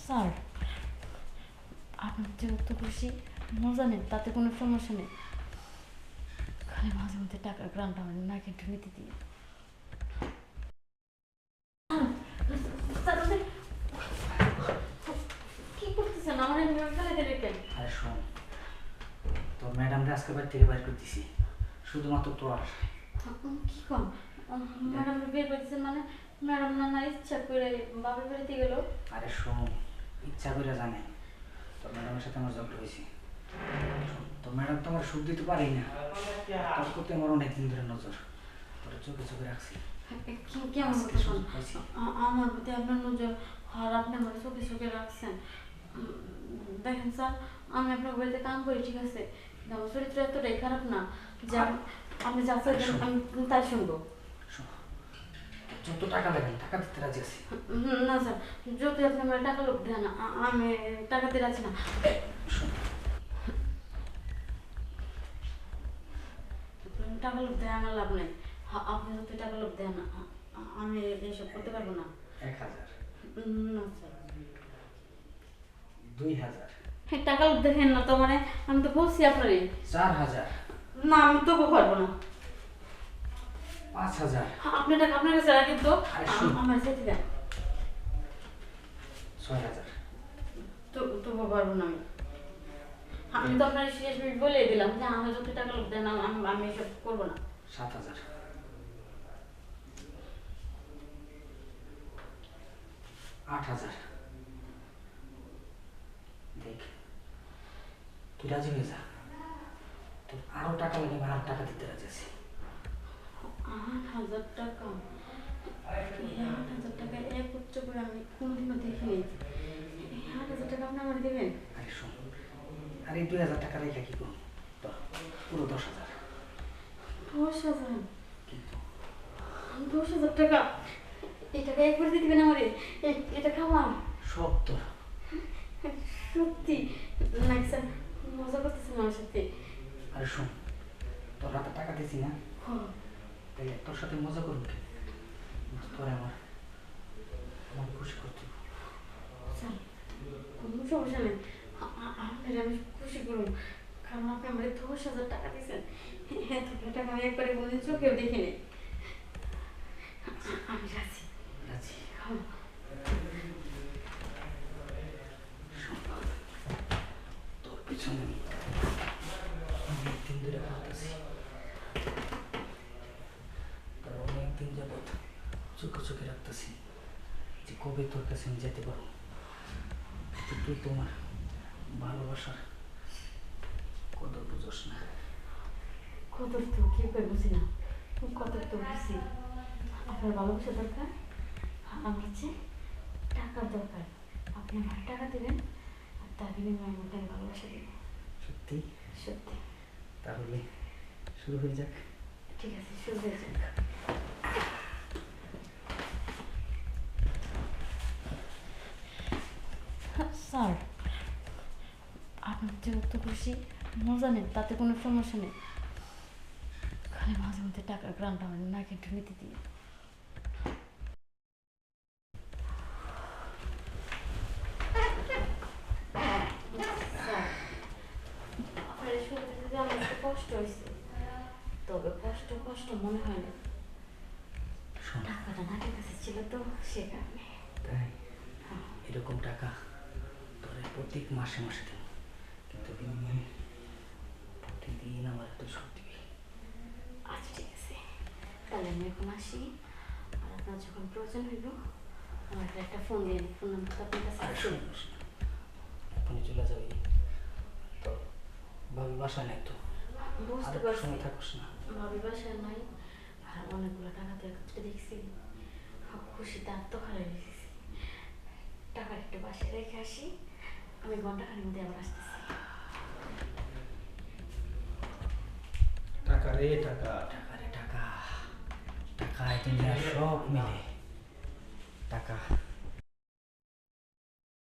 Sir, আপনার যেহেতু খুশি মজা নেন, তাতে কোনো সমস্যা নেই। খালি মাঝে মধ্যে টাকার গ্রামটা আমার নাকে একটু নিতে দিয়ে। কি করতেছেন? আমার এভাবে ফেলে দিলে কেন? আরে শোন, তোর ম্যাডামকে আজকে বাড়ি থেকে বাইর করে দিছি শুধুমাত্র তোর। কি কম? ম্যাডাম বের করতেছেন মানে? ম্যাডাম না ইচ্ছা করে বাবার বাড়িতে গেল? আরে শোন, ইচ্ছা করে জানে তোর ম্যাডামের সাথে আমার ঝগড়া হয়েছে। তোর ম্যাডাম তো আমার সুখ দিতে পারেই না, তোর প্রতি আমার অনেকদিন ধরে নজর, তোর চোখে চোখে রাখছি। কেমন আমার প্রতি আপনার নজর আর আপনি আমার চোখে চোখে রাখছেন? দেখেন স্যার, আমি আপনার বাড়িতে কাম করি, ঠিক আছে, কিন্তু আমার চরিত্র এতটাই খারাপ না যে আপনি যা চাইবেন আমি তাই শুনবো। যত টাকা দেবেন টাকা দিতে রাজি আছি। না স্যার, যদি আপনি আমার টাকা লোক দেন আমি টাকা দিতে রাজি না। টাকা লোক দেয় আমার লাভ নেই। আপনি যদি টাকা লোক দেন আমি এইসব করতে পারবো না। 1000, না স্যার। 2000, টাকা লোক দেখেন না তো, মানে আমি তো বলছি আপনারই। 4000, না আমি তবু পারবো না। 5000, আপনার টাকা আপনার কাছে রাখেন তো, আমার যেতে দেন। 6000, তবু পারবো না আমি। আমি তো আপনার শেষ বলে দিলাম যে আমার যত টাকা লোক দেন আমি এসব করবো না। 7000, 8000। দেখ, তুই রাজি হয়ে যা, তোর আরো টাকা লাগে, আমি আরো টাকা দিতে রাজি আছি। 8,000 টাকা? এই 8,000 টাকা একত্র করে আমি কোনোদিনও দেখিনি। 8,000 টাকা আপনি আমার দেবেন? আরে শোন, আর এই 2000 টাকা রেখে কি করুন, তোর পুরো 10,000। 10,000? কিন্তু 10,000 টাকা? এই টাকা একবার দিয়ে দিবেন আমারে? এটা খাওয়া সব তোর। সত্যি? নাকি স্যার মজা করতেছেন আমার সাথে? আরে শোন, তোর রাতে টাকা দিছি না, তাই তোর সাথে মজা করুন কে? তোর আমার খুশি করতে হবে। স্যার কোনো সমস্যা নেই, আপনার আমি খুশি করুন, কারণ আপনি আমার 10,000 টাকা দিয়েছেন। এত টাকা আমি একবারে কোনোদিন চোখেও দেখিনি। আমি রাজি। রাজি? তোর পিছনে অনেকদিন ধরে ভাবতেছি, তোর অনেকদিন যাবৎ চোখে চোখে রাখতেছি যে কবে তোর কাছে আমি যেতে পারবো। তুই তোমার ভালোবাসার কদর বুঝোস না। কদর তো কি করে বুঝি না, কদর তো বুঝি। আপনার ভালোবাসা দরকার, আমার হচ্ছে টাকার দরকার। আপনি আমার টাকা দেবেন আর তার বিনিময়ে আমি আপনার ভালোবাসা দেব। সত্যি? সত্যি। তাহলে শুরু হয়ে যাক। ঠিক আছে, শুরু হয়ে যাক। স্যার, আপনার যেহেতু খুশি মজা নেন, তাতে কোনো সমস্যা নেই। খালি মাঝে মধ্যে টাকার গ্রামটা আমার নাকে একটু নিতে দিয়ে। আপনার শুনতে আমার একটু কষ্ট হয়েছে, তবে কষ্ট কষ্ট মনে হয় না। টাকাটা নাকের কাছে ছিল তো সে কারণে। তাই এরকম টাকা তোর প্রত্যেক মাসে মাসে দেব, কিন্তু বিনিময়ে প্রতিদিন আমার তুই সুখ দিবি। আচ্ছা ঠিক আছে, তাহলে আমি এখন আসি, আর আপনার যখন প্রয়োজন হইব আমাকে একটা ফোন দিয়ে, ফোন নাম্বার তো আপনার কাছে আছে? এখনই চলে যাবি তো? ভাবি বাসায় নাই তো? বুঝতে পারছি, সময় থাকুস না। ভাবি বাসায় নাই, আর অনেকগুলো টাকা তো একত্রে দেখছি, খুশিতে আত্মহারা হয়ে গেছি। টাকাটা একটু বাসায় রেখে আসি, আমি ঘন্টাখানির মধ্যে আবার আসতেছি। টাকা রে টাকা, টাকা রে টাকা, টাকা দুনিয়া সব মিলে টাকা।